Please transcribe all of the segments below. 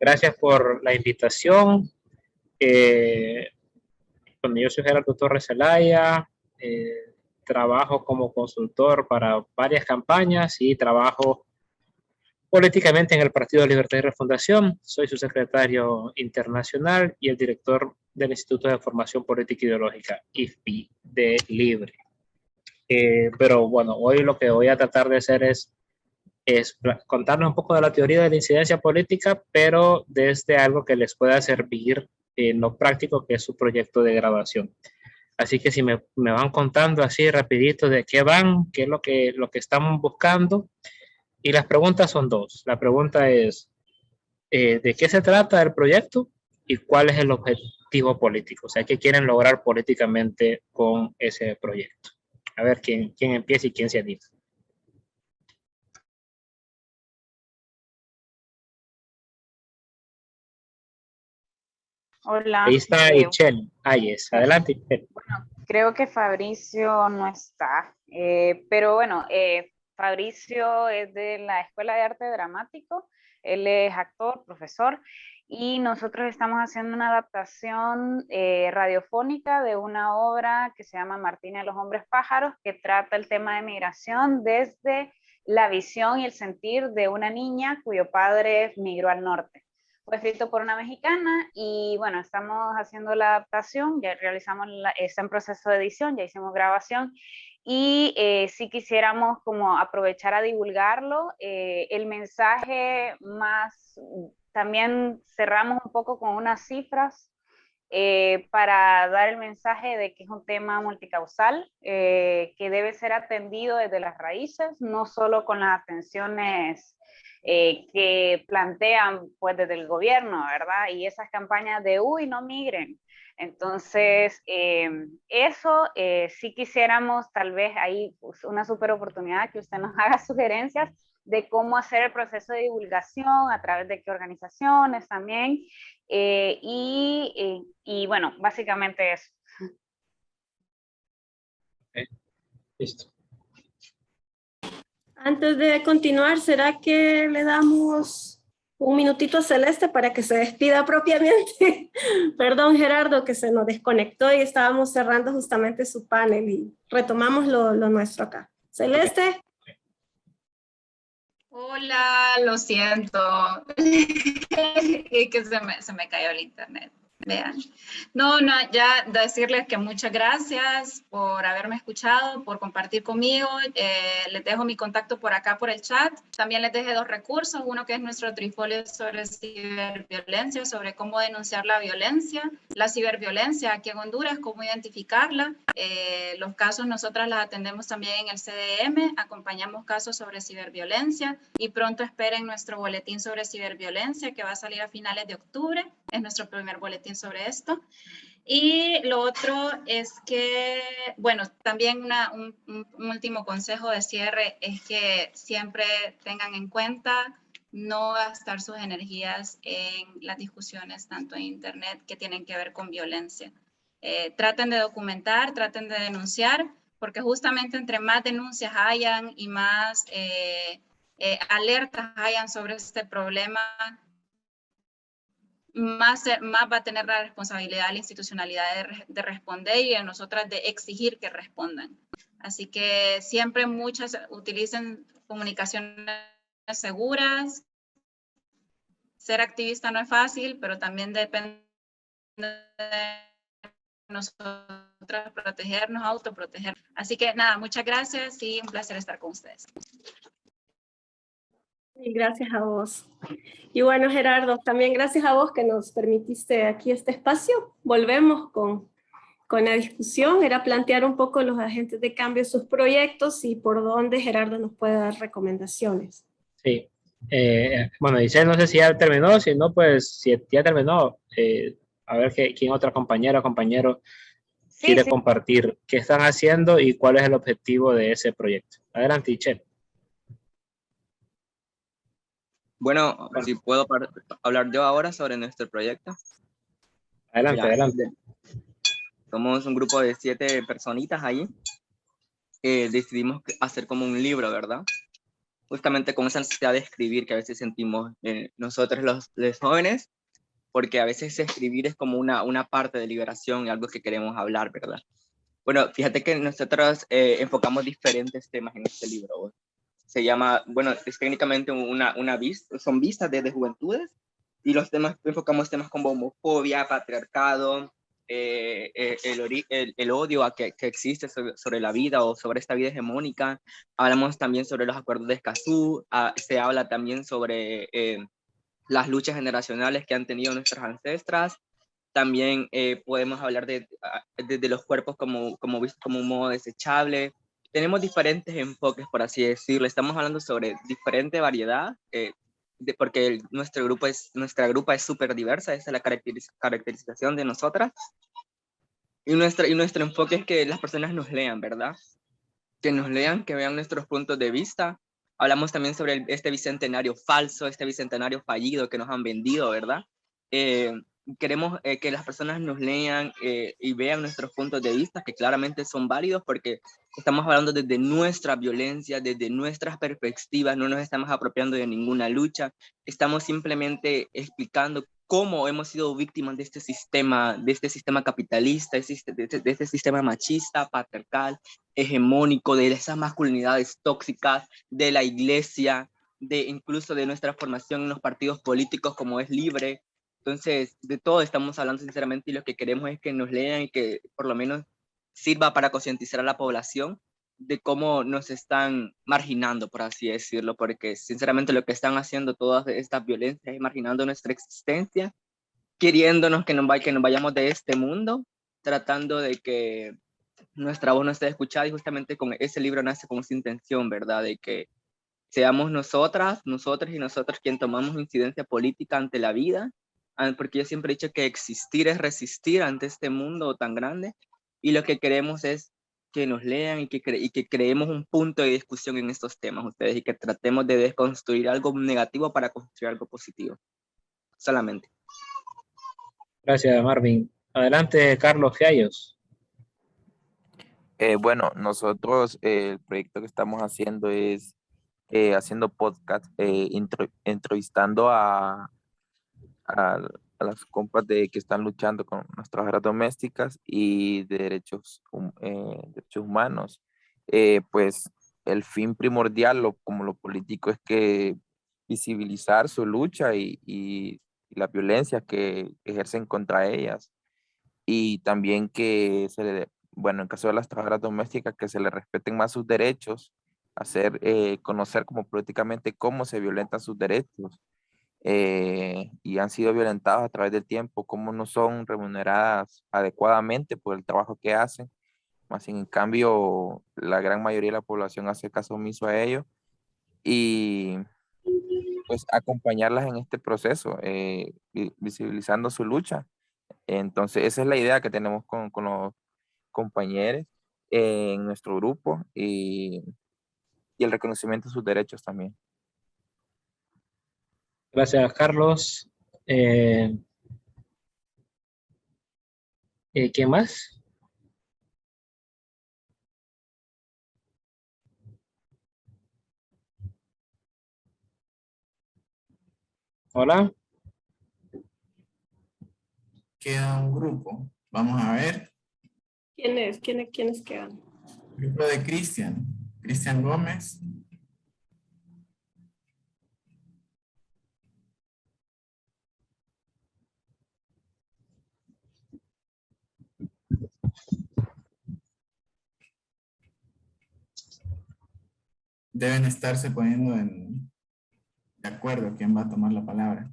Gracias por la invitación. Bueno, yo soy Gerardo Torres Zelaya, trabajo como consultor para varias campañas y trabajo políticamente en el Partido Libertad y Refundación. Soy su secretario internacional y el director del Instituto de Formación Política Ideológica, IFPI, de Libre. Pero bueno, hoy lo que voy a tratar de hacer es contarles un poco de la teoría de la incidencia política, pero desde algo que les pueda servir en lo práctico, que es su proyecto de graduación. Así que si me van contando así rapidito de qué van, qué es lo que estamos buscando. Y las preguntas son dos. La pregunta es, ¿de qué se trata el proyecto y cuál es el objetivo político? O sea, ¿qué quieren lograr políticamente con ese proyecto? A ver, ¿quién empieza y quién se anima? Ahí Hola. está Ichel Ayes. Adelante, Ichel. Bueno, creo que Fabricio no está, pero bueno, Fabricio es de la Escuela de Arte Dramático, él es actor, profesor, y nosotros estamos haciendo una adaptación radiofónica de una obra que se llama Martina y los hombres pájaros, que trata el tema de migración desde la visión y el sentir de una niña cuyo padre migró al norte. Fue escrito por una mexicana y bueno, estamos haciendo la adaptación, ya realizamos, está en proceso de edición, ya hicimos grabación y sí quisiéramos como aprovechar a divulgarlo. El mensaje más, también cerramos un poco con unas cifras para dar el mensaje de que es un tema multicausal, que debe ser atendido desde las raíces, no solo con las atenciones que plantean pues desde el gobierno, ¿verdad? Y esas campañas de, uy, no migren. Entonces, eso sí quisiéramos tal vez ahí pues, una super oportunidad que usted nos haga sugerencias de cómo hacer el proceso de divulgación, a través de qué organizaciones también, y bueno, básicamente eso. Listo. Antes de continuar, ¿será que le damos un minutito a Celeste para que se despida propiamente? Perdón, Gerardo, que se nos desconectó y estábamos cerrando justamente su panel y retomamos lo nuestro acá. Celeste. Hola, lo siento. Que se me cayó el internet. Vean. No, ya decirles que muchas gracias por haberme escuchado, por compartir conmigo. Les dejo mi contacto por acá por el chat. También les dejé dos recursos, uno que es nuestro trifolio sobre ciberviolencia, sobre cómo denunciar la violencia, la ciberviolencia aquí en Honduras, cómo identificarla. Los casos nosotras las atendemos también en el CDM, acompañamos casos sobre ciberviolencia y pronto esperen nuestro boletín sobre ciberviolencia que va a salir a finales de octubre. Es nuestro primer boletín sobre esto. Y lo otro es que, bueno, también un último consejo de cierre es que siempre tengan en cuenta no gastar sus energías en las discusiones tanto en internet que tienen que ver con violencia. Traten de documentar, traten de denunciar, porque justamente entre más denuncias hayan y más alertas hayan sobre este problema, más va a tener la responsabilidad de la institucionalidad de responder y a nosotras de exigir que respondan. Así que siempre muchas utilicen comunicaciones seguras. Ser activista no es fácil, pero también depende de nosotros protegernos, autoproteger. Así que nada, muchas gracias y un placer estar con ustedes. Y gracias a vos. Y bueno, Gerardo, también gracias a vos que nos permitiste aquí este espacio. Volvemos con la discusión. Era plantear un poco los agentes de cambio, sus proyectos y por dónde Gerardo nos puede dar recomendaciones. Sí. Bueno, Isabel, no sé si ya terminó, si no, pues si ya terminó, a ver quién otra compañera o compañero quiere compartir qué están haciendo y cuál es el objetivo de ese proyecto. Adelante, Ichel. Bueno, si puedo hablar yo ahora sobre nuestro proyecto. Adelante, Mira, adelante. Somos un grupo de 7 personitas ahí. Decidimos hacer como un libro, ¿verdad? justamente con esa necesidad de escribir que a veces sentimos nosotros los jóvenes, porque a veces escribir es como una parte de liberación y algo que queremos hablar, ¿verdad? Bueno, fíjate que nosotros enfocamos diferentes temas en este libro. Se llama, bueno, es técnicamente son vistas desde juventudes, y los temas, enfocamos temas como homofobia, patriarcado, el odio que existe sobre la vida o sobre esta vida hegemónica. Hablamos también sobre los acuerdos de Escazú, se habla también sobre las luchas generacionales que han tenido nuestras ancestras. También podemos hablar de los cuerpos visto como un modo desechable. Tenemos diferentes enfoques, por así decirlo. Estamos hablando sobre diferente variedad, porque nuestra grupa es súper diversa. Esa es la caracterización de nosotras. Y nuestro enfoque es que las personas nos lean, ¿verdad? Que nos lean, que vean nuestros puntos de vista. Hablamos también sobre este bicentenario falso, este bicentenario fallido que nos han vendido, ¿verdad? Queremos que las personas nos lean y vean nuestros puntos de vista, que claramente son válidos, porque estamos hablando desde nuestra violencia, desde nuestras perspectivas, no nos estamos apropiando de ninguna lucha, estamos simplemente explicando cómo hemos sido víctimas de este sistema capitalista, de este sistema machista, patriarcal, hegemónico, de esas masculinidades tóxicas, de la iglesia, incluso de nuestra formación en los partidos políticos como es Libre. Entonces, de todo estamos hablando sinceramente, y lo que queremos es que nos lean y que por lo menos sirva para concientizar a la población de cómo nos están marginando, por así decirlo, porque sinceramente lo que están haciendo todas estas violencias es marginando nuestra existencia, queriéndonos que nos vayamos de este mundo, tratando de que nuestra voz no esté escuchada, y justamente con ese libro nace con esa intención, ¿verdad? De que seamos nosotros y nosotros quien tomamos incidencia política ante la vida, porque yo siempre he dicho que existir es resistir ante este mundo tan grande, y lo que queremos es que nos lean y que creemos un punto de discusión en estos temas ustedes, y que tratemos de desconstruir algo negativo para construir algo positivo. Solamente. Gracias, Marvin. Adelante, Carlos Fiallos. Bueno, nosotros el proyecto que estamos haciendo es haciendo podcast, entrevistando a las compas que están luchando con las trabajadoras domésticas y de derechos humanos. Pues el fin primordial, como lo político, es que visibilizar su lucha y la violencia que ejercen contra ellas, y también que bueno, en caso de las trabajadoras domésticas, que se les respeten más sus derechos, hacer conocer como políticamente cómo se violentan sus derechos, y han sido violentados a través del tiempo, cómo no son remuneradas adecuadamente por el trabajo que hacen, más en cambio la gran mayoría de la población hace caso omiso a ello, y pues acompañarlas en este proceso, visibilizando su lucha. Entonces esa es la idea que tenemos con los compañeros en nuestro grupo, y el reconocimiento de sus derechos también. Gracias, Carlos. ¿Quién más? Hola. Queda un grupo. Vamos a ver. ¿Quiénes quedan? El grupo de Cristian Gómez. Deben estarse poniendo de acuerdo quién va a tomar la palabra.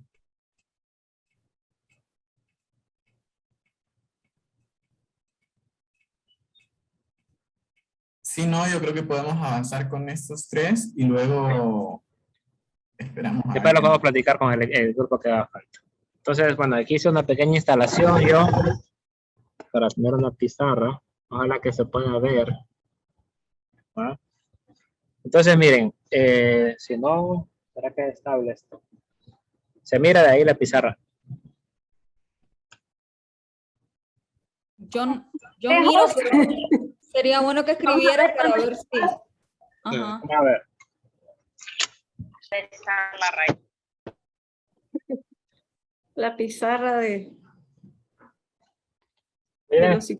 Si no, yo creo que podemos avanzar con estos tres y luego esperamos a Después ver. lo vamos a platicar con el grupo que haga falta. Entonces, bueno, aquí hice una pequeña instalación yo para tener una pizarra. Ojalá que se pueda ver. ¿Va? Entonces, miren, si no, ¿será que es estable esto? Se mira de ahí la pizarra. Yo miro, pero sería bueno que escribiera para ver si. Ajá. A ver. Está la raíz. La pizarra de Miren, los...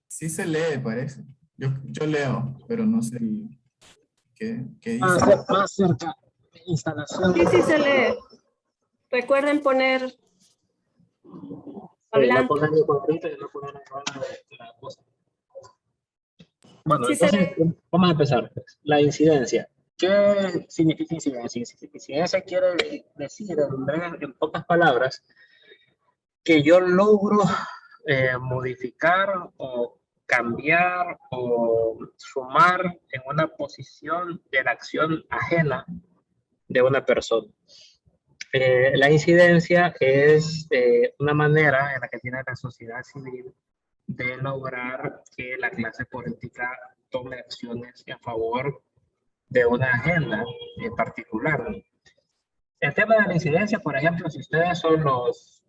Sí se lee, parece. Yo leo, pero no sé qué dice. más cerca, instalación. Sí se lee. Recuerden poner No hablando. poner el cuadrito y no poner el cuadro de la cosa. Bueno, Sí se entonces vamos a empezar. La incidencia. ¿Qué significa incidencia? Incidencia quiere decir, en pocas palabras, que yo logro modificar o cambiar o sumar en una posición de la acción ajena de una persona. La incidencia es una manera en la que tiene la sociedad civil de lograr que la clase política tome acciones en favor de una agenda en particular. El tema de la incidencia, por ejemplo, si ustedes son los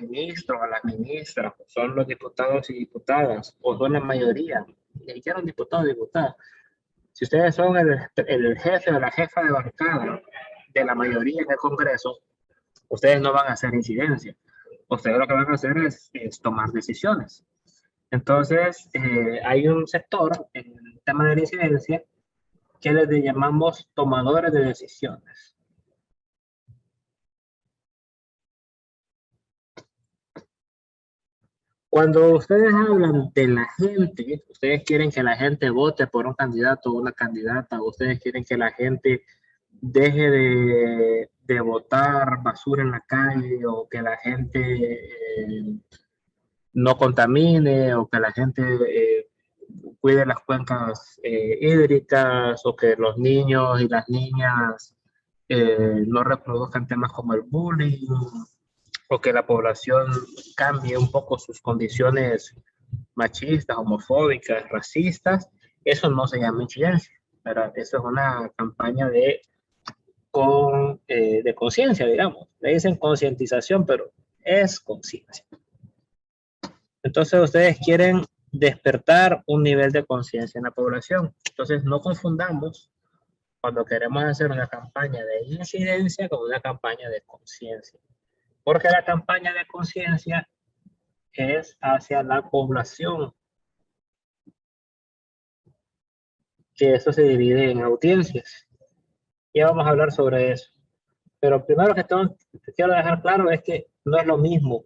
ministros o las ministras, son los diputados y diputadas, o son la mayoría, ni siquiera un diputado o diputada, si ustedes son el jefe o la jefa de bancada de la mayoría en el Congreso, ustedes no van a hacer incidencia. Ustedes lo que van a hacer es tomar decisiones. Entonces, hay un sector en el tema de la incidencia que les llamamos tomadores de decisiones. Cuando ustedes hablan de la gente, ustedes quieren que la gente vote por un candidato o una candidata, o ustedes quieren que la gente deje de botar basura en la calle, o que la gente no contamine, o que la gente cuide las cuencas hídricas, o que los niños y las niñas no reproduzcan temas como el bullying, o que la población cambie un poco sus condiciones machistas, homofóbicas, racistas. Eso no se llama incidencia, ¿verdad? Eso es una campaña de conciencia, digamos. Le dicen concientización, pero es conciencia. Entonces ustedes quieren despertar un nivel de conciencia en la población. Entonces no confundamos cuando queremos hacer una campaña de incidencia con una campaña de conciencia. Porque la campaña de conciencia es hacia la población. Que eso se divide en audiencias. Ya vamos a hablar sobre eso. Pero primero que todo, quiero dejar claro es que no es lo mismo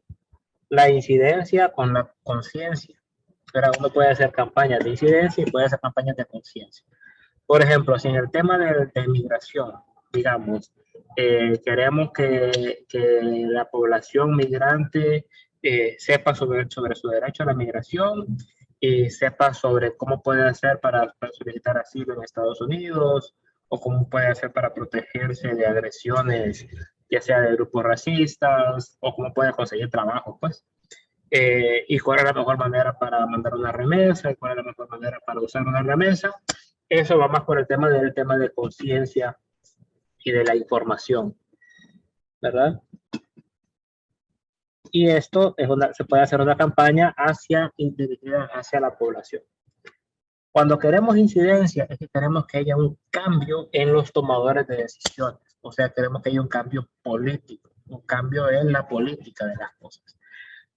la incidencia con la conciencia. Pero uno puede hacer campañas de incidencia y puede hacer campañas de conciencia. Por ejemplo, si en el tema de migración, digamos, queremos que la población migrante sepa sobre su derecho a la migración y sepa sobre cómo puede hacer para solicitar asilo en Estados Unidos, o cómo puede hacer para protegerse de agresiones, ya sea de grupos racistas, o cómo puede conseguir trabajo, pues. Y cuál es la mejor manera para mandar una remesa, y cuál es la mejor manera para usar una remesa. Eso va más por el tema de conciencia y de la información, ¿verdad? Y esto se puede hacer una campaña dirigida hacia la población. Cuando queremos incidencia, es que queremos que haya un cambio en los tomadores de decisiones. O sea, queremos que haya un cambio político, un cambio en la política de las cosas.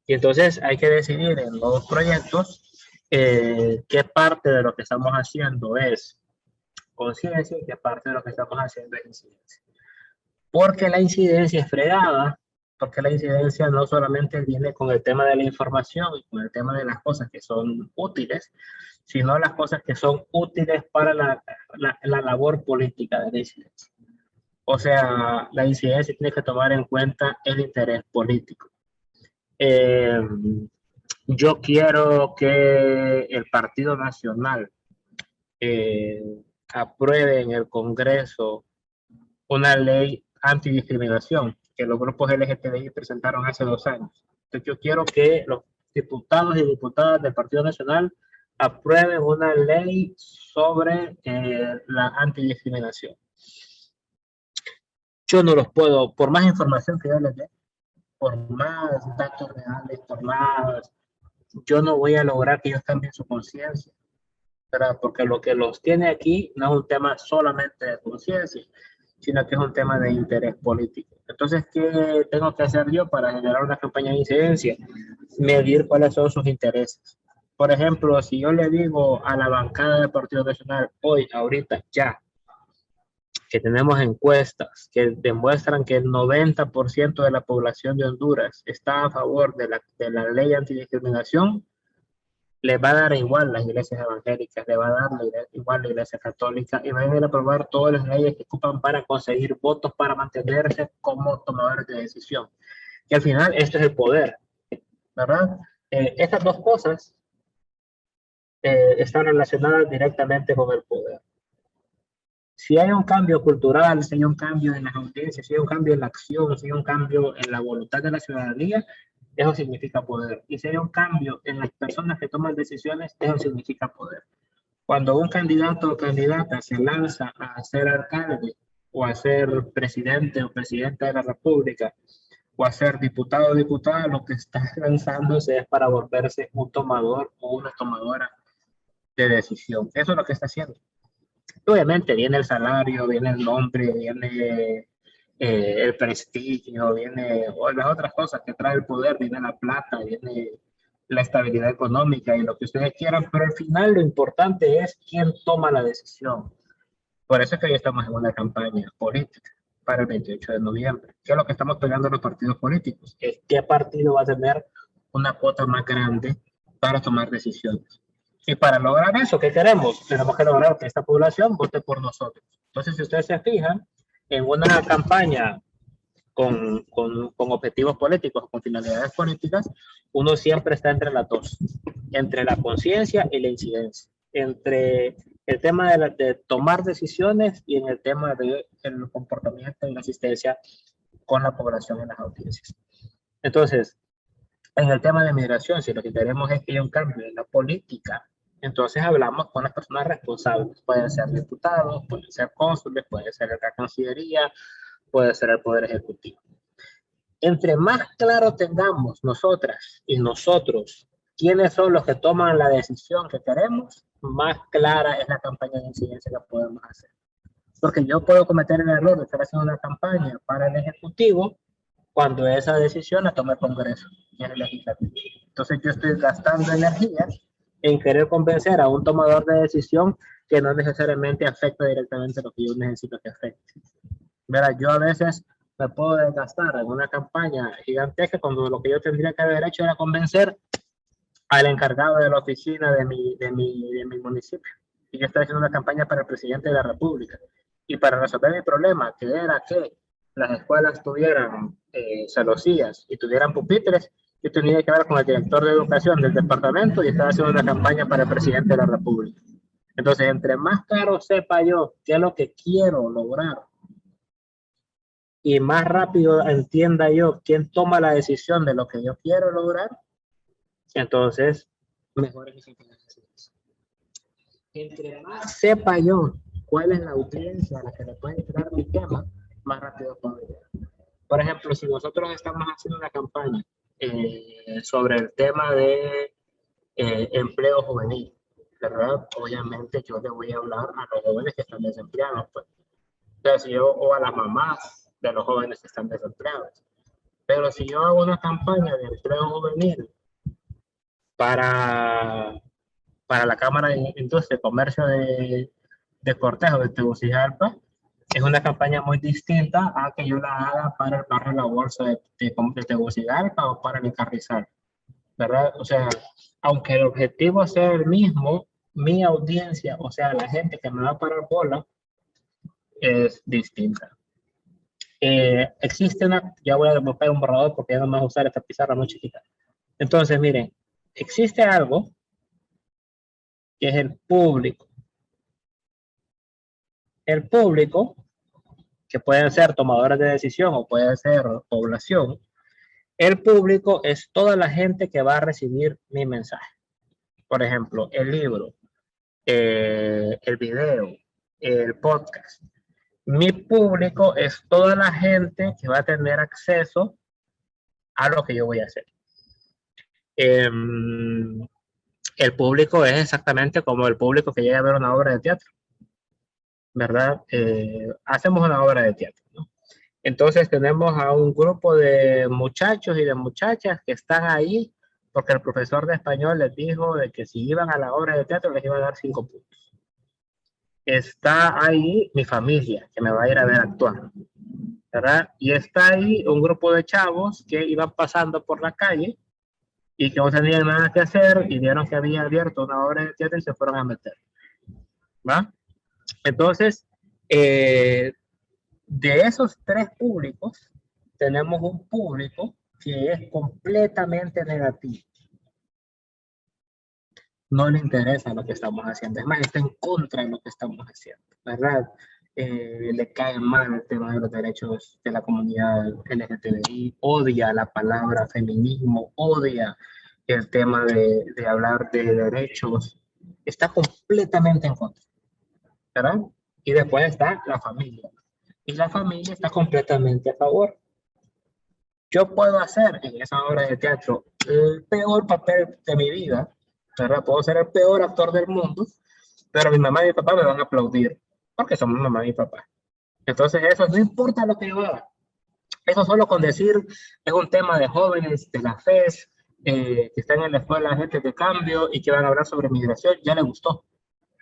Y entonces hay que decidir en los proyectos qué parte de lo que estamos haciendo es conciencia y qué parte de lo que estamos haciendo es incidencia. Porque la incidencia es fregada, porque la incidencia no solamente viene con el tema de la información y con el tema de las cosas que son útiles, sino las cosas que son útiles para la labor política de la incidencia. O sea, la incidencia tiene que tomar en cuenta el interés político. Yo quiero que el Partido Nacional apruebe en el Congreso una ley antidiscriminación que los grupos LGTBI presentaron hace 2 años. Entonces yo quiero que los diputados y diputadas del Partido Nacional aprueben una ley sobre la antidiscriminación. Yo no los puedo, por más información que yo les dé, por más datos reales, por más, yo no voy a lograr que ellos cambien su conciencia. ¿verdad? Porque lo que los tiene aquí no es un tema solamente de conciencia, sino que es un tema de interés político. Entonces, ¿qué tengo que hacer yo para generar una campaña de incidencia? Medir cuáles son sus intereses. Por ejemplo, si yo le digo a la bancada del Partido Nacional hoy, ahorita, ya, que tenemos encuestas que demuestran que el 90% de la población de Honduras está a favor de la ley antidiscriminación, le va a dar igual las iglesias evangélicas, le va a dar igual la iglesia católica y van a ir a aprobar todas las leyes que ocupan para conseguir votos para mantenerse como tomadores de decisión. Y al final, este es el poder, ¿verdad? Estas dos cosas están relacionadas directamente con el poder. Si hay un cambio cultural, si hay un cambio en las audiencias, si hay un cambio en la acción, si hay un cambio en la voluntad de la ciudadanía, eso significa poder. Y si hay un cambio en las personas que toman decisiones, eso significa poder. Cuando un candidato o candidata se lanza a ser alcalde o a ser presidente o presidenta de la República o a ser diputado o diputada, lo que está lanzándose es para volverse un tomador o una tomadora de decisión. Eso es lo que está haciendo. Obviamente viene el salario, viene el nombre, viene el prestigio, viene las otras cosas que trae el poder, viene la plata, viene la estabilidad económica y lo que ustedes quieran, pero al final lo importante es quién toma la decisión. Por eso es que hoy estamos en una campaña política para el 28 de noviembre. ¿Qué es lo que estamos pegando los partidos políticos? Es qué partido va a tener una cuota más grande para tomar decisiones. Y para lograr eso, ¿qué queremos? Tenemos que lograr que esta población vote por nosotros. Entonces, si ustedes se fijan, en una campaña con objetivos políticos, con finalidades políticas, uno siempre está entre las dos, entre la conciencia y la incidencia, entre el tema de tomar decisiones y en el tema del comportamiento y la asistencia con la población en las audiencias. Entonces, en el tema de migración, si lo que queremos es que haya un cambio en la política, entonces hablamos con las personas responsables. Pueden ser diputados, pueden ser cónsules, puede ser la Cancillería, puede ser el Poder Ejecutivo. Entre más claro tengamos nosotras y nosotros quiénes son los que toman la decisión que queremos, más clara es la campaña de incidencia que podemos hacer. Porque yo puedo cometer el error de estar haciendo una campaña para el Ejecutivo cuando esa decisión la toma el Congreso y el Legislativo. Entonces yo estoy gastando energía en querer convencer a un tomador de decisión que no necesariamente afecta directamente lo que yo necesito que afecte. Verá, yo a veces me puedo desgastar en una campaña gigantesca cuando lo que yo tendría que haber hecho era convencer al encargado de la oficina de mi municipio. Y yo estoy haciendo una campaña para el presidente de la República. Y para resolver mi problema, que era que las escuelas tuvieran celosías y tuvieran pupitres, yo tenía que hablar con el director de educación del departamento y estaba haciendo una campaña para el presidente de la República. Entonces, entre más claro sepa yo qué es lo que quiero lograr y más rápido entienda yo quién toma la decisión de lo que yo quiero lograr, entonces mejor es mi campaña. Entre más sepa yo cuál es la audiencia a la que le puede entrar mi tema, más rápido puedo llegar. Por ejemplo, si nosotros estamos haciendo una campaña sobre el tema de empleo juvenil, ¿verdad? Obviamente yo le voy a hablar a los jóvenes que están desempleados, pues. Entonces, o a las mamás de los jóvenes que están desempleados. Pero si yo hago una campaña de empleo juvenil para la Cámara de Industria y Comercio de Cortejo de Tegucigalpa, es una campaña muy distinta a que yo la haga para el barrio La Bolsa de Tegucigalpa o para el Carrizal, ¿verdad? O sea, aunque el objetivo sea el mismo, mi audiencia, o sea, la gente que me va a parar bola, es distinta. Existe ya voy a buscar un borrador porque ya no me voy a usar esta pizarra muy chiquita. Entonces, miren, existe algo que es el público. El público, que pueden ser tomadores de decisión o puede ser población, el público es toda la gente que va a recibir mi mensaje. Por ejemplo, el libro, el video, el podcast. Mi público es toda la gente que va a tener acceso a lo que yo voy a hacer. El público es exactamente como el público que llega a ver una obra de teatro, ¿verdad? Hacemos una obra de teatro, ¿no? Entonces tenemos a un grupo de muchachos y de muchachas que están ahí porque el profesor de español les dijo de que si iban a la obra de teatro les iba a dar 5 puntos. Está ahí mi familia, que me va a ir a ver actuar, ¿verdad? Y está ahí un grupo de chavos que iban pasando por la calle y que no tenían nada que hacer y vieron que había abierto una obra de teatro y se fueron a meter, ¿va? Entonces, de esos 3 públicos, tenemos un público que es completamente negativo. No le interesa lo que estamos haciendo, es más, está en contra de lo que estamos haciendo, ¿verdad? Le cae mal el tema de los derechos de la comunidad LGTBI, odia la palabra feminismo, odia el tema de hablar de derechos, está completamente en contra, ¿verdad? Y después está la familia, y la familia está completamente a favor. Yo puedo hacer en esa obra de teatro el peor papel de mi vida, ¿verdad? Puedo ser el peor actor del mundo, pero mi mamá y mi papá me van a aplaudir, porque somos mamá y papá. Entonces eso no importa lo que yo haga. Eso solo con decir, es un tema de jóvenes, de la FES, que están en la escuela gente de cambio y que van a hablar sobre migración, ya le gustó.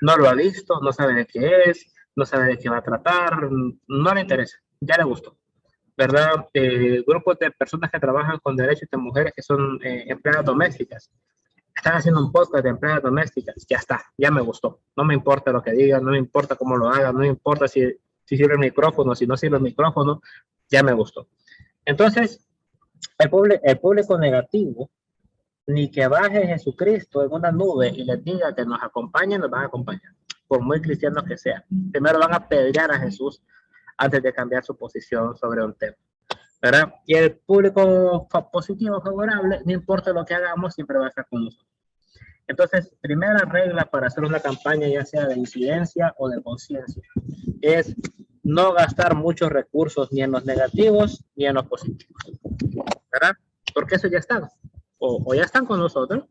No lo ha visto, no sabe de qué es, no sabe de qué va a tratar, no le interesa, ya le gustó, ¿verdad? Grupos de personas que trabajan con derechos de mujeres que son empleadas domésticas. Están haciendo un podcast de empleadas domésticas, ya está, ya me gustó. No me importa lo que digan, no me importa cómo lo hagan, no me importa si sirve el micrófono, si no sirve el micrófono, ya me gustó. Entonces, el público negativo, ni que baje Jesucristo en una nube y les diga que nos acompañen, nos van a acompañar, por muy cristianos que sean. Primero van a apedrear a Jesús antes de cambiar su posición sobre un tema, ¿verdad? Y el público positivo, favorable, no importa lo que hagamos, siempre va a estar con nosotros. Entonces, primera regla para hacer una campaña, ya sea de incidencia o de conciencia, es no gastar muchos recursos ni en los negativos ni en los positivos, ¿verdad? Porque eso ya está. O ya están con nosotros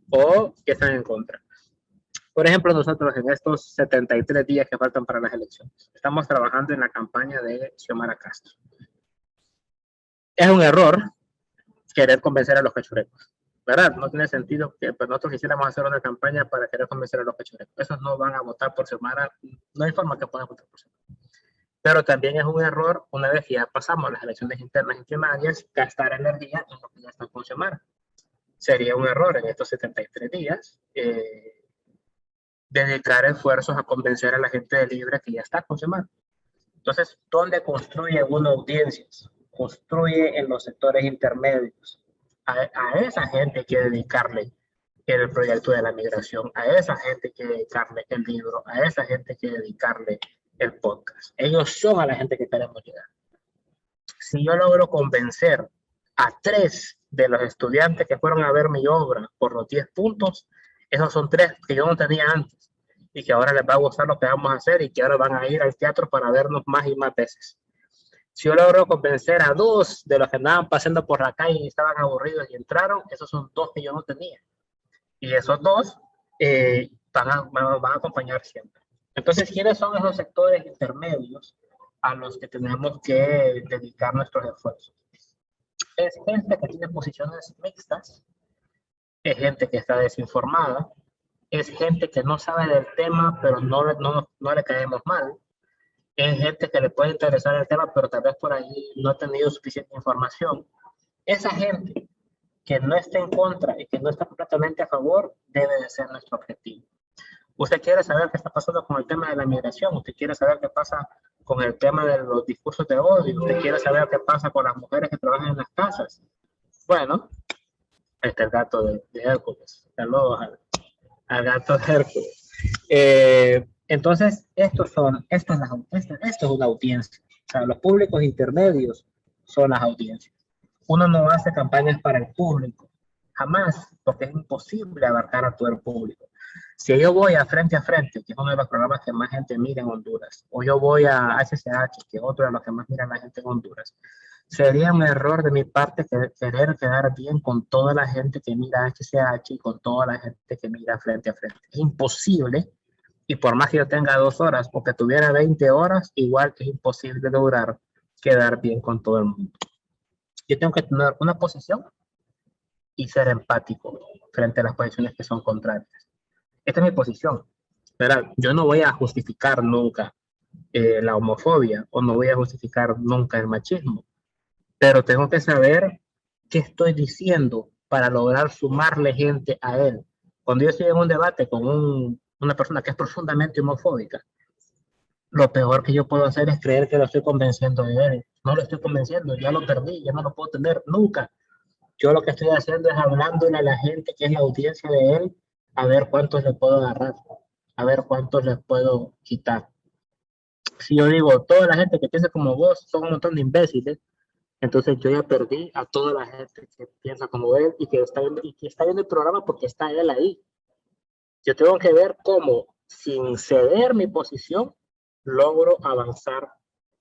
o que están en contra. Por ejemplo, nosotros en estos 73 días que faltan para las elecciones, estamos trabajando en la campaña de Xiomara Castro. Es un error querer convencer a los cachurecos, ¿verdad? No tiene sentido que pues, nosotros quisiéramos hacer una campaña para querer convencer a los cachurecos. Esos no van a votar por Xiomara, no hay forma que puedan votar por Xiomara. Pero también es un error, una vez que ya pasamos las elecciones internas y primarias, gastar energía en lo que ya está con Xiomara. Sería un error en estos 73 días dedicar esfuerzos a convencer a la gente de Libre que ya está con Xiomara. Entonces, ¿dónde construye una audiencia? Construye en los sectores intermedios. A esa gente hay que dedicarle el proyecto de la migración, a esa gente hay que dedicarle el libro, a esa gente hay que dedicarle el podcast. Ellos son a la gente que queremos llegar. Si yo logro convencer a 3 de los estudiantes que fueron a ver mi obra por los 10 puntos, esos son 3 que yo no tenía antes y que ahora les va a gustar lo que vamos a hacer y que ahora van a ir al teatro para vernos más y más veces. Si yo logro convencer a 2 de los que andaban pasando por la calle y estaban aburridos y entraron, esos son 2 que yo no tenía. Y esos 2 van a acompañar siempre. Entonces, ¿quiénes son esos sectores intermedios a los que tenemos que dedicar nuestros esfuerzos? Es gente que tiene posiciones mixtas, es gente que está desinformada, es gente que no sabe del tema, pero no le caemos mal, es gente que le puede interesar el tema, pero tal vez por ahí no ha tenido suficiente información. Esa gente que no está en contra y que no está completamente a favor debe de ser nuestro objetivo. Usted quiere saber qué está pasando con el tema de la migración, usted quiere saber qué pasa con el tema de los discursos de odio, usted quiere saber qué pasa con las mujeres que trabajan en las casas. Bueno, este es el gato de Hércules. Saludos al gato de Hércules. Entonces, esto es una audiencia. O sea, los públicos intermedios son las audiencias. Uno no hace campañas para el público, jamás, porque es imposible abarcar a todo el público. Si yo voy a Frente, que es uno de los programas que más gente mira en Honduras, o yo voy a HCH, que es otro de los que más mira la gente en Honduras, Sería un error de mi parte querer quedar bien con toda la gente que mira HCH y con toda la gente que mira frente a frente. Es imposible, y por más que yo tenga 2 horas o que tuviera 20 horas, igual que es imposible lograr quedar bien con todo el mundo. Yo tengo que tener una posición y ser empático frente a las posiciones que son contrarias. Esta es mi posición. ¿Verdad? Yo no voy a justificar nunca la homofobia o no voy a justificar nunca el machismo, pero tengo que saber qué estoy diciendo para lograr sumarle gente a él. Cuando yo estoy en un debate con una persona que es profundamente homofóbica, lo peor que yo puedo hacer es creer que lo estoy convenciendo de él. No lo estoy convenciendo, ya lo perdí, ya no lo puedo tener nunca. Yo lo que estoy haciendo es hablándole a la gente que es la audiencia de él, a ver cuántos le puedo agarrar, a ver cuántos les puedo quitar. Si yo digo, toda la gente que piensa como vos son un montón de imbéciles, entonces yo ya perdí a toda la gente que piensa como él y que está viendo el programa porque está él ahí. Yo tengo que ver cómo, sin ceder mi posición, logro avanzar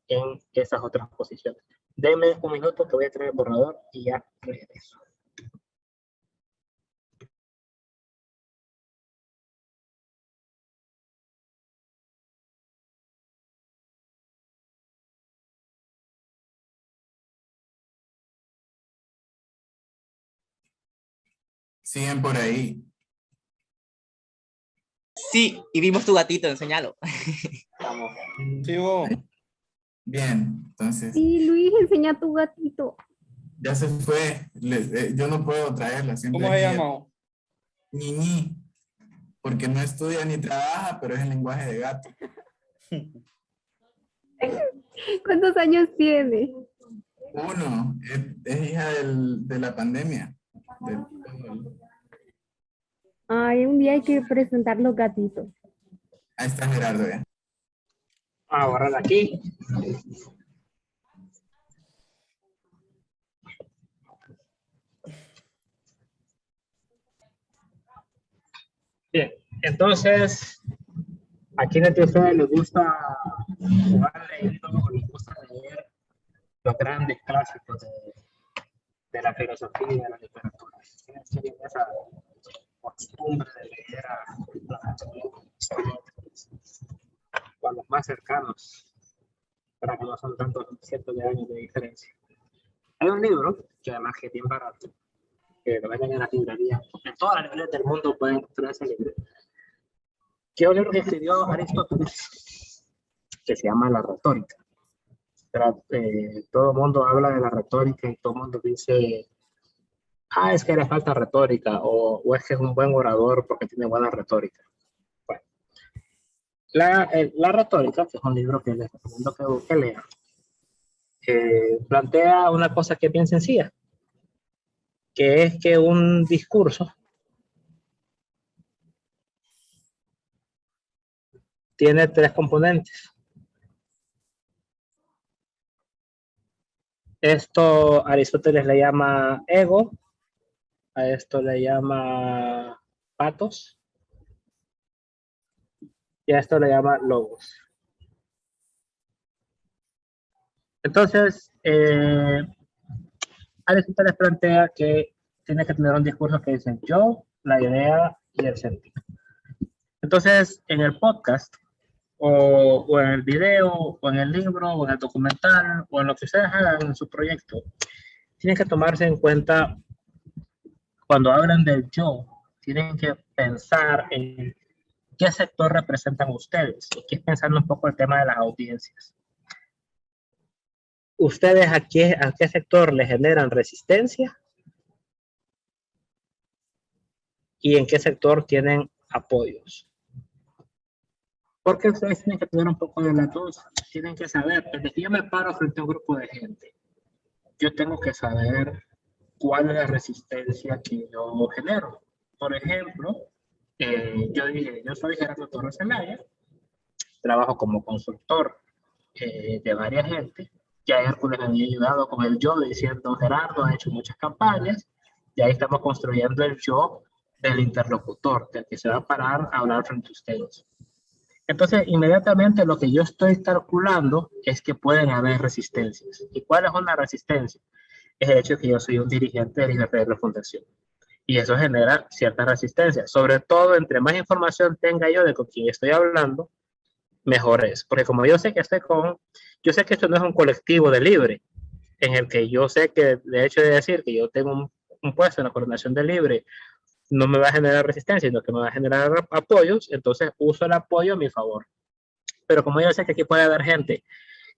en esas otras posiciones. Deme un minuto que voy a traer el borrador y ya regreso. Siguen por ahí. Sí, y vimos tu gatito, enséñalo. Sí, vos. Bien, entonces Sí, Luis, enseña a tu gatito. ya se fue. Yo no puedo traerla. Siempre ¿Cómo se aquí llama? Niñi, porque no estudia ni trabaja, pero es el lenguaje de gato. ¿Cuántos años tiene? 1, es hija de la pandemia. Ay, un día hay que presentar los gatitos. Ahí está Gerardo ya. A borrar aquí. Bien, entonces, ¿a quiénes de ustedes les gusta jugar leyendo o les gusta leer los grandes clásicos de la filosofía y de la literatura? ¿Quiénes tienen esa costumbre de leer a los más cercanos, para que no son tantos cientos de años de diferencia? Hay un libro, que además que es bien barato, que lo venden en la librería. En todas las librerías del mundo pueden encontrar ese libro. Que es un libro que escribió Aristóteles, que se llama La Retórica. Todo el mundo habla de la retórica y todo el mundo dice, es que le falta retórica, o es que es un buen orador porque tiene buena retórica. Bueno, la retórica, que es un libro que les recomiendo que lean, plantea una cosa que es bien sencilla, que es que un discurso tiene 3 componentes. Esto Aristóteles le llama ego, a esto le llama patos y a esto le llama logos. Entonces, Aristóteles plantea que tiene que tener un discurso que dice yo, la idea y el sentido. Entonces, en el podcast, o en el video, o en el libro, o en el documental, o en lo que ustedes hagan en su proyecto, tienen que tomarse en cuenta, cuando hablan del yo, tienen que pensar en qué sector representan ustedes. Aquí es pensando un poco el tema de las audiencias. ¿Ustedes a qué sector le generan resistencia? ¿Y en qué sector tienen apoyos? Porque ustedes tienen que tener un poco de las dos. Tienen que saber, desde que yo me paro frente a un grupo de gente, yo tengo que saber cuál es la resistencia que yo genero. Por ejemplo, yo dije, yo soy Gerardo Torres Zelaya, trabajo como consultor de varias gente. Ya Hércules me había ayudado con el yo, diciendo Gerardo ha hecho muchas campañas, y ahí estamos construyendo el yo del interlocutor, del que se va a parar a hablar frente a ustedes. Entonces, inmediatamente lo que yo estoy calculando es que pueden haber resistencias. ¿Y cuál es una resistencia? Es el hecho de que yo soy un dirigente de Libertad de Refundación. Y eso genera cierta resistencia. Sobre todo, entre más información tenga yo de con quién estoy hablando, mejor es. Porque como yo sé que yo sé que esto no es un colectivo de libre, en el que yo sé que, de hecho de decir que yo tengo un puesto en la coordinación de libre, no me va a generar resistencia, sino que me va a generar apoyos, entonces uso el apoyo a mi favor. Pero como yo sé que aquí puede haber gente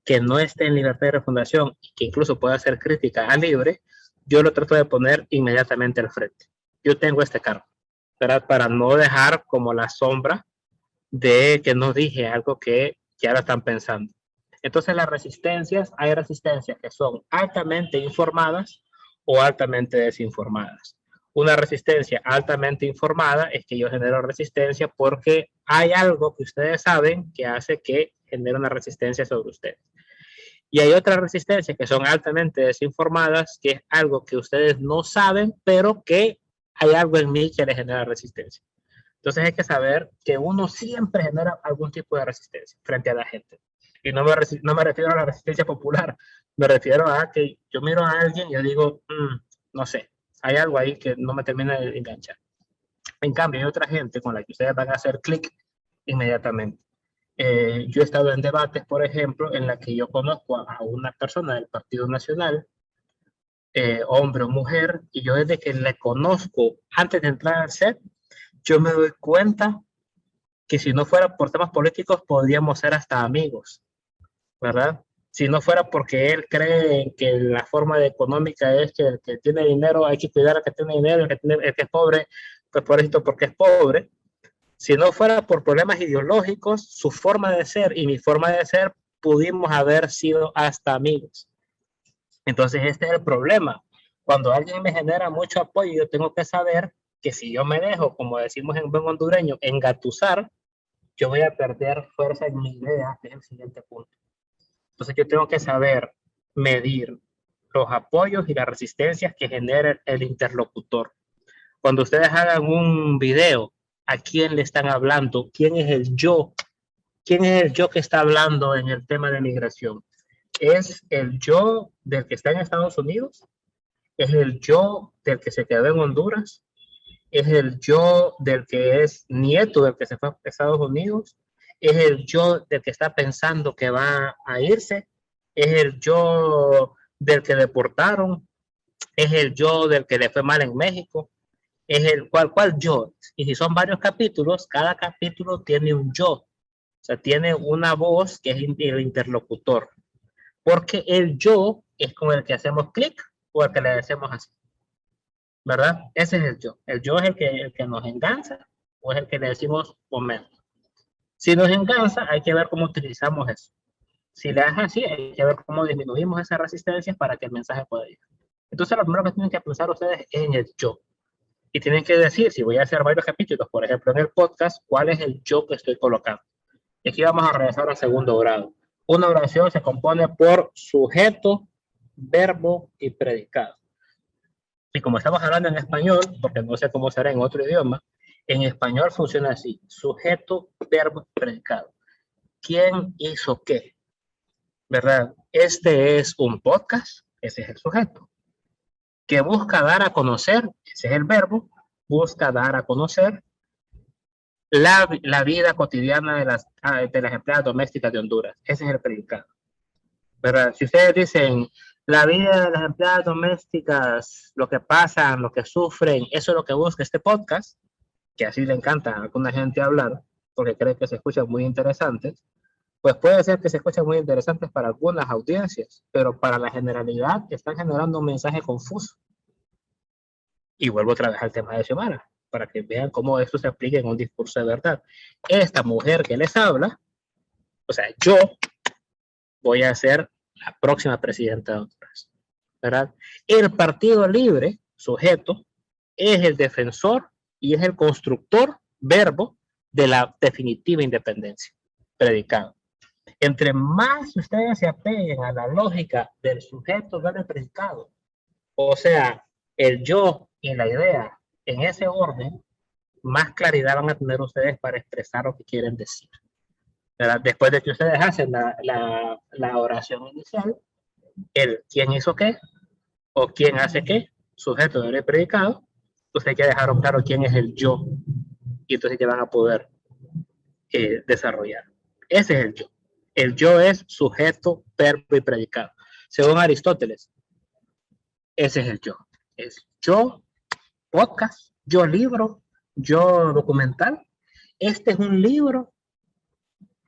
que no esté en Libertad de Refundación y que incluso pueda hacer crítica a libre, yo lo trato de poner inmediatamente al frente. Yo tengo este cargo, ¿verdad? Para no dejar como la sombra de que no dije algo que ya lo están pensando. Entonces las resistencias, hay resistencias que son altamente informadas o altamente desinformadas. Una resistencia altamente informada es que yo genero resistencia porque hay algo que ustedes saben que hace que genere una resistencia sobre ustedes. Y hay otras resistencias que son altamente desinformadas, que es algo que ustedes no saben, pero que hay algo en mí que les genera resistencia. Entonces hay que saber que uno siempre genera algún tipo de resistencia frente a la gente. Y no me refiero a la resistencia popular, me refiero a que yo miro a alguien y yo digo, no sé, hay algo ahí que no me termina de enganchar. En cambio, hay otra gente con la que ustedes van a hacer clic inmediatamente. Yo he estado en debates, por ejemplo, en la que yo conozco a una persona del Partido Nacional, hombre o mujer, y yo desde que le conozco antes de entrar al set, yo me doy cuenta que si no fuera por temas políticos podríamos ser hasta amigos, ¿verdad? Si no fuera porque él cree que la forma de económica es que el que tiene dinero hay que cuidar al que tiene dinero, el que es pobre, pues por esto porque es pobre. Si no fuera por problemas ideológicos, su forma de ser y mi forma de ser pudimos haber sido hasta amigos. Entonces este es el problema. Cuando alguien me genera mucho apoyo, yo tengo que saber que si yo me dejo, como decimos en buen hondureño, engatusar, yo voy a perder fuerza en mi idea, que es el siguiente punto. Entonces yo tengo que saber medir los apoyos y las resistencias que genera el interlocutor. Cuando ustedes hagan un video, ¿a quién le están hablando? ¿Quién es el yo? ¿Quién es el yo que está hablando en el tema de migración? ¿Es el yo del que está en Estados Unidos? ¿Es el yo del que se quedó en Honduras? ¿Es el yo del que es nieto del que se fue a Estados Unidos? ¿Es el yo del que está pensando que va a irse? ¿Es el yo del que deportaron? ¿Es el yo del que le fue mal en México? ¿Es el cuál yo? Y si son varios capítulos, cada capítulo tiene un yo. O sea, tiene una voz que es el interlocutor. Porque el yo es con el que hacemos clic o el que le decimos así. ¿Verdad? Ese es el yo. El yo es el que nos engancha o es el que le decimos momento. Si nos engancha, hay que ver cómo utilizamos eso. Si le das así, hay que ver cómo disminuimos esas resistencias para que el mensaje pueda ir. Entonces, lo primero que tienen que pensar ustedes es en el yo. Y tienen que decir, si voy a hacer varios capítulos, por ejemplo, en el podcast, cuál es el yo que estoy colocando. Y aquí vamos a regresar al segundo grado. Una oración se compone por sujeto, verbo y predicado. Y como estamos hablando en español, porque no sé cómo será en otro idioma, en español funciona así: sujeto, verbo, predicado. ¿Quién hizo qué? ¿Verdad? Este es un podcast, ese es el sujeto. Que busca dar a conocer, ese es el verbo, busca dar a conocer la vida cotidiana de las empleadas domésticas de Honduras. Ese es el predicado. ¿Verdad? Si ustedes dicen la vida de las empleadas domésticas, lo que pasan, lo que sufren, eso es lo que busca este podcast, que así le encanta a alguna gente hablar, porque cree que se escuchan muy interesantes, pues puede ser que se escuchen muy interesantes para algunas audiencias, pero para la generalidad están generando un mensaje confuso. Y vuelvo otra vez al tema de Xiomara, para que vean cómo esto se aplica en un discurso de verdad. Esta mujer que les habla, o sea, yo voy a ser la próxima presidenta de Honduras, ¿verdad? El Partido Libre, sujeto, es el defensor y es el constructor, verbo, de la definitiva independencia, predicado. Entre más ustedes se apeguen a la lógica del sujeto, verbo, predicado, o sea, el yo y la idea en ese orden, más claridad van a tener ustedes para expresar lo que quieren decir. ¿verdad? Después de que ustedes hacen la oración inicial, el quién hizo qué o quién hace qué, sujeto del predicado, ustedes ya dejaron claro quién es el yo y entonces ya van a poder desarrollar. Ese es el yo. El yo es sujeto, verbo y predicado. Según Aristóteles, ese es el yo. Es yo podcast, yo libro, yo documental. Este es un libro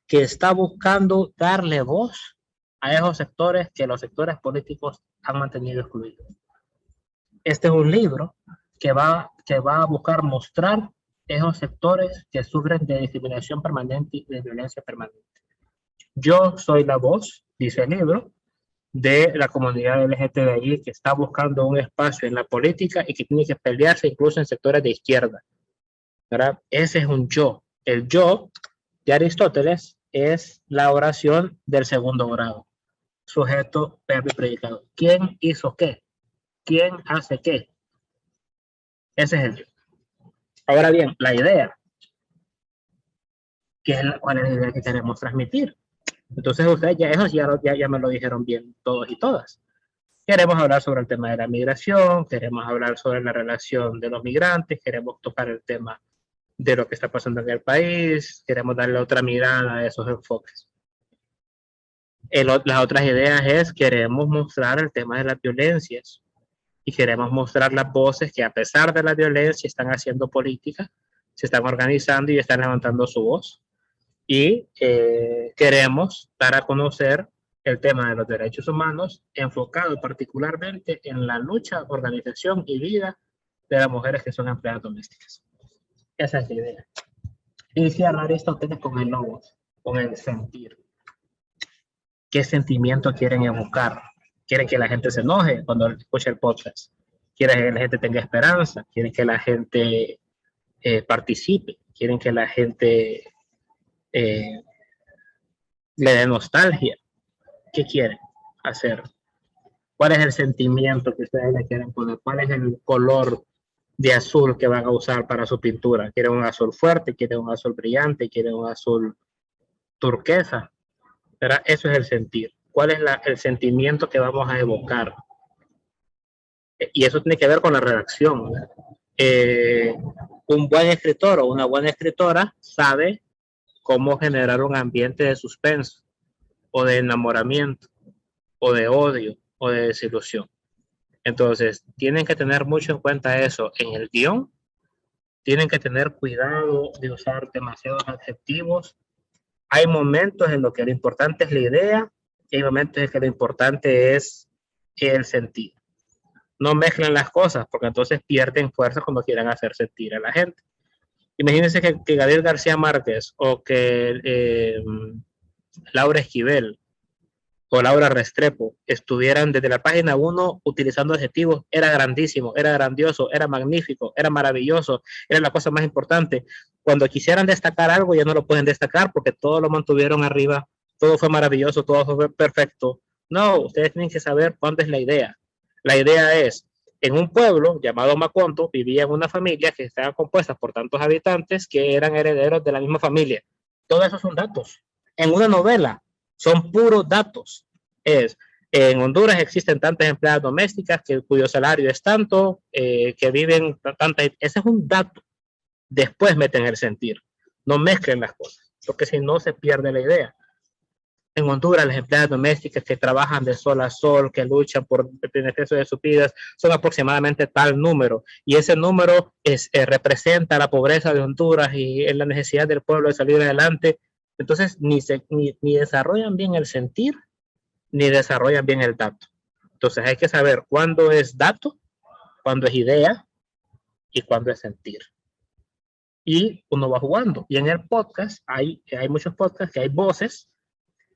que está buscando darle voz a esos sectores que los sectores políticos han mantenido excluidos. Este es un libro que va a buscar mostrar esos sectores que sufren de discriminación permanente y de violencia permanente. Yo soy la voz, dice el libro, de la comunidad LGTBI que está buscando un espacio en la política y que tiene que pelearse incluso en sectores de izquierda, ¿verdad? Ese es un yo. El yo de Aristóteles es la oración del segundo grado. Sujeto, verbo y predicado. ¿Quién hizo qué? ¿Quién hace qué? Ese es el yo. Ahora bien, la idea. ¿Cuál es la idea que queremos transmitir? Entonces ustedes ya me lo dijeron bien todos y todas. Queremos hablar sobre el tema de la migración, queremos hablar sobre la relación de los migrantes, queremos tocar el tema de lo que está pasando en el país, queremos darle otra mirada a esos enfoques. Las otras ideas es, queremos mostrar el tema de las violencias y queremos mostrar las voces que a pesar de la violencia están haciendo política, se están organizando y están levantando su voz. Y queremos dar a conocer el tema de los derechos humanos enfocado particularmente en la lucha, organización y vida de las mujeres que son empleadas domésticas. Esa es la idea. Y cierrar esto ustedes con el logo, con el sentir. ¿Qué sentimiento quieren evocar? ¿Quieren que la gente se enoje cuando escuche el podcast? ¿Quieren que la gente tenga esperanza? ¿Quieren que la gente participe? ¿Quieren que la gente le dé nostalgia? ¿Qué quieren hacer? ¿Cuál es el sentimiento que ustedes le quieren poner? ¿Cuál es el color de azul que van a usar para su pintura? ¿Quieren un azul fuerte? ¿Quieren un azul brillante? ¿Quieren un azul turquesa? ¿Verdad? Eso es el sentir. ¿Cuál es el sentimiento que vamos a evocar? Y eso tiene que ver con la redacción. Un buen escritor o una buena escritora sabe cómo generar un ambiente de suspenso o de enamoramiento o de odio o de desilusión. Entonces, tienen que tener mucho en cuenta eso en el guión. Tienen que tener cuidado de usar demasiados adjetivos. Hay momentos en los que lo importante es la idea y hay momentos en que lo importante es el sentido. No mezclen las cosas porque entonces pierden fuerza cuando quieran hacer sentir a la gente. Imagínense que Gabriel García Márquez o que Laura Esquivel o Laura Restrepo estuvieran desde la página 1 utilizando adjetivos, era grandísimo, era grandioso, era magnífico, era maravilloso, era la cosa más importante. Cuando quisieran destacar algo ya no lo pueden destacar porque todo lo mantuvieron arriba, todo fue maravilloso, todo fue perfecto. No, ustedes tienen que saber cuándo es la idea. La idea es, en un pueblo llamado Macondo vivía una familia que estaba compuesta por tantos habitantes que eran herederos de la misma familia. Todo eso son datos. En una novela son puros datos. En Honduras existen tantas empleadas domésticas cuyo salario es tanto, que viven tantas. Ese es un dato. Después meten el sentir. No mezclen las cosas, porque si no se pierde la idea. En Honduras, las empleadas domésticas que trabajan de sol a sol, que luchan por el beneficio de sus vidas, son aproximadamente tal número. Y ese número representa la pobreza de Honduras y la necesidad del pueblo de salir adelante. Entonces, ni desarrollan bien el sentir, ni desarrollan bien el dato. Entonces, hay que saber cuándo es dato, cuándo es idea y cuándo es sentir. Y uno va jugando. Y en el podcast, hay muchos podcasts que hay voces,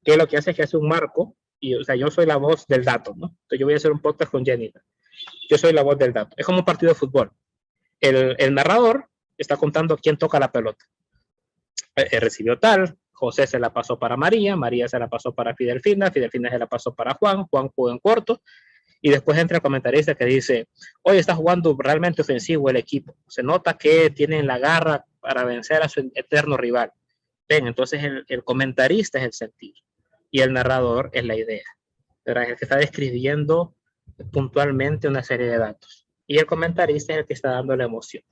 que lo que hace es que hace un marco, y o sea, yo soy la voz del dato, ¿no? Entonces yo voy a hacer un podcast con Jennifer. Yo soy la voz del dato. Es como un partido de fútbol. El narrador está contando quién toca la pelota. Recibió tal, José se la pasó para María, María se la pasó para Fidelfina, Fidelfina se la pasó para Juan, Juan jugó en corto, y después entra el comentarista que dice, hoy está jugando realmente ofensivo el equipo. Se nota que tienen la garra para vencer a su eterno rival. Ven, entonces el comentarista es el sentir y el narrador es la idea, ¿verdad? Es el que está describiendo puntualmente una serie de datos y el comentarista es el que está dando la emoción.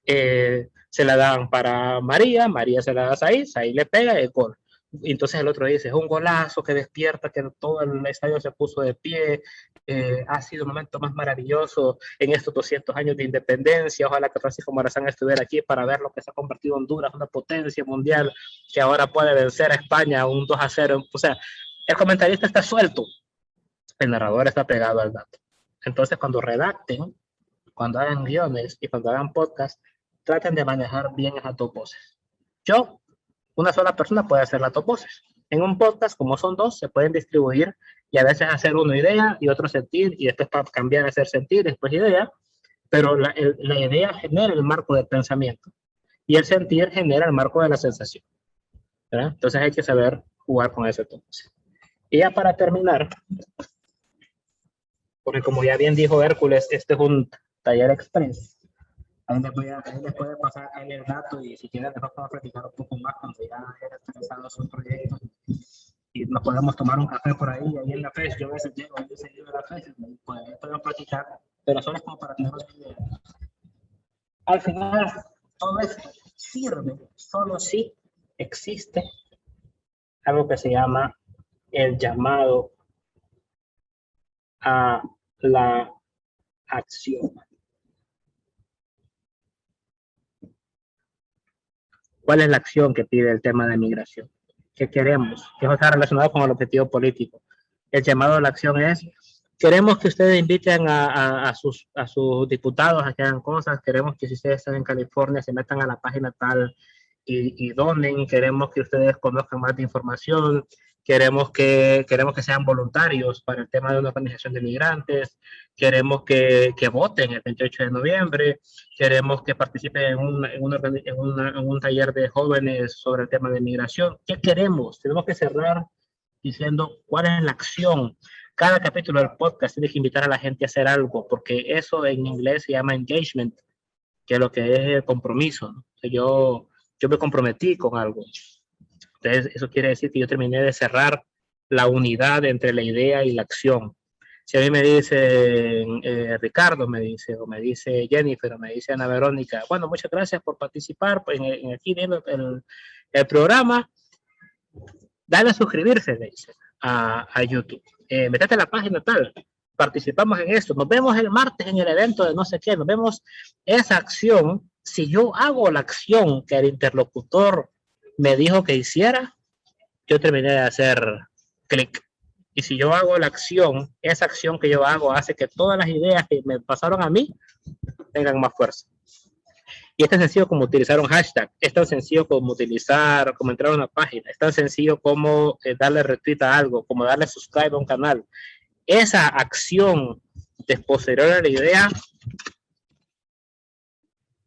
Se la dan para María, María se la da a Said le pega el gol. Entonces el otro dice, es un golazo que despierta, que todo el estadio se puso de pie, ha sido el momento más maravilloso en estos 200 años de independencia, ojalá que Francisco Morazán estuviera aquí para ver lo que se ha convertido Honduras, una potencia mundial que ahora puede vencer a España un 2-0, o sea, el comentarista está suelto, el narrador está pegado al dato. Entonces cuando redacten, cuando hagan guiones y cuando hagan podcast, traten de manejar bien esas dos voces. Una sola persona puede hacer las dos voces. En un podcast, como son dos, se pueden distribuir y a veces hacer uno idea y otro sentir y después para cambiar a hacer sentir, después idea, pero la idea genera el marco del pensamiento y el sentir genera el marco de la sensación, ¿verdad? Entonces hay que saber jugar con ese tono. Y ya para terminar, porque como ya bien dijo Hércules, este es un taller express. Ahí les puede pasar el dato y si quieren después podemos platicar un poco más cuando ya haya realizado sus proyectos y nos podemos tomar un café por ahí en la FES. Yo a veces llego y seguido a la FES, pues podemos platicar, pero solo es como para tener una idea. Al final, todo esto sirve solo si existe algo que se llama el llamado a la acción. ¿Cuál es la acción que pide el tema de migración? ¿Qué queremos? ¿Qué está relacionado con el objetivo político? El llamado a la acción es, queremos que ustedes inviten a sus diputados a que hagan cosas, queremos que si ustedes están en California se metan a la página tal y donen, queremos que ustedes conozcan más de información, queremos que sean voluntarios para el tema de una organización de migrantes, queremos que voten el 28 de noviembre, queremos que participen en un taller de jóvenes sobre el tema de migración. ¿Qué queremos? Tenemos que cerrar diciendo cuál es la acción. Cada capítulo del podcast tiene que invitar a la gente a hacer algo, porque eso en inglés se llama engagement, que es lo que es el compromiso, ¿no? O sea, yo me comprometí con algo. Entonces, eso quiere decir que yo terminé de cerrar la unidad entre la idea y la acción. Si a mí me dice Ricardo, me dice Jennifer, o me dice Ana Verónica, bueno, muchas gracias por participar en aquí viendo el programa, dale a suscribirse, le dice, a YouTube. Métete a la página tal, participamos en esto, nos vemos el martes en el evento de no sé qué, nos vemos esa acción. Si yo hago la acción que el interlocutor me dijo que hiciera, yo terminé de hacer clic. Y si yo hago la acción, esa acción que yo hago hace que todas las ideas que me pasaron a mí tengan más fuerza. Y es tan sencillo como utilizar un hashtag, es tan sencillo como como entrar a una página, es tan sencillo como darle retweet a algo, como darle subscribe a un canal. Esa acción de posterior a la idea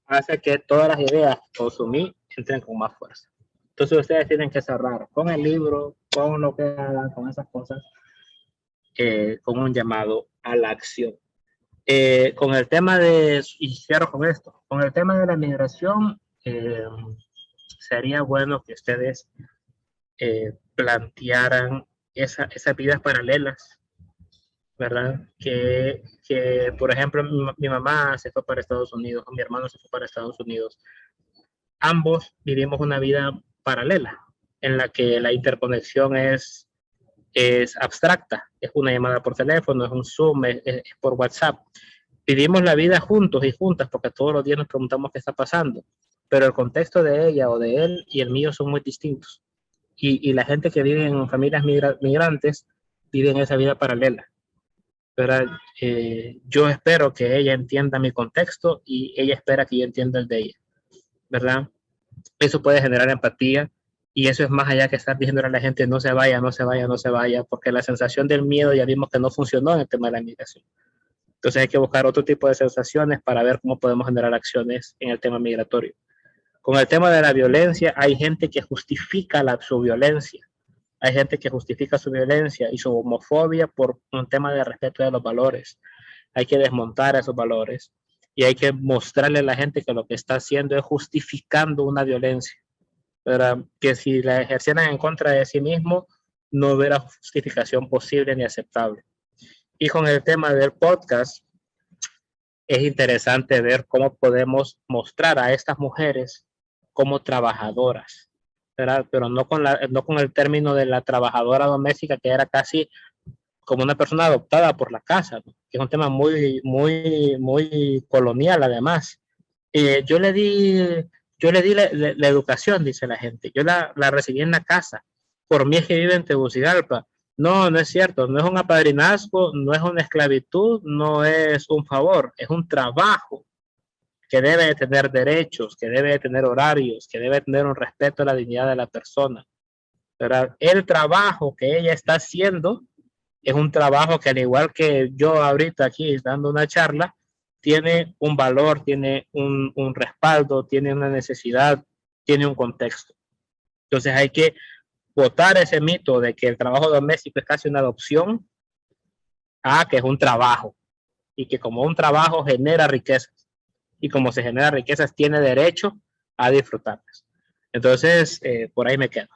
hace que todas las ideas que consumí entren con más fuerza. Entonces ustedes tienen que cerrar con el libro, con lo que hagan, con esas cosas, con un llamado a la acción. Con el tema y cierro con esto, con el tema de la migración, sería bueno que ustedes plantearan esas vidas paralelas, ¿verdad? Que por ejemplo, mi mamá se fue para Estados Unidos, mi hermano se fue para Estados Unidos. Ambos vivimos una vida paralela, en la que la interconexión es abstracta, es una llamada por teléfono, es un Zoom, es por WhatsApp. Vivimos la vida juntos y juntas porque todos los días nos preguntamos qué está pasando, pero el contexto de ella o de él y el mío son muy distintos. Y la gente que vive en familias migrantes vive en esa vida paralela. Pero, yo espero que ella entienda mi contexto y ella espera que yo entienda el de ella, ¿verdad? Eso puede generar empatía y eso es más allá que estar diciendo a la gente no se vaya, no se vaya, no se vaya, porque la sensación del miedo ya vimos que no funcionó en el tema de la migración. Entonces hay que buscar otro tipo de sensaciones para ver cómo podemos generar acciones en el tema migratorio. Con el tema de la violencia, hay gente que justifica su violencia. Hay gente que justifica su violencia y su homofobia por un tema de respeto de los valores. Hay que desmontar esos valores y hay que mostrarle a la gente que lo que está haciendo es justificando una violencia. ¿verdad? Que si la ejercieran en contra de sí mismo, no hubiera justificación posible ni aceptable. Y con el tema del podcast, es interesante ver cómo podemos mostrar a estas mujeres como trabajadoras, ¿verdad? Pero no con el término de la trabajadora doméstica, que era casi como una persona adoptada por la casa, ¿no? Que es un tema muy colonial además. Yo le di la educación, dice la gente, yo la recibí en la casa, por mí es que vive en Tegucigalpa. No, no es cierto, no es un apadrinazgo, no es una esclavitud, no es un favor, es un trabajo que debe de tener derechos, que debe de tener horarios, que debe de tener un respeto a la dignidad de la persona. ¿Verdad? El trabajo que ella está haciendo es un trabajo que, al igual que yo ahorita aquí dando una charla, tiene un valor, tiene un respaldo, tiene una necesidad, tiene un contexto. Entonces hay que botar ese mito de que el trabajo doméstico es casi una adopción a que es un trabajo y que como un trabajo genera riquezas y como se genera riquezas tiene derecho a disfrutarlas. Entonces, por ahí me quedo.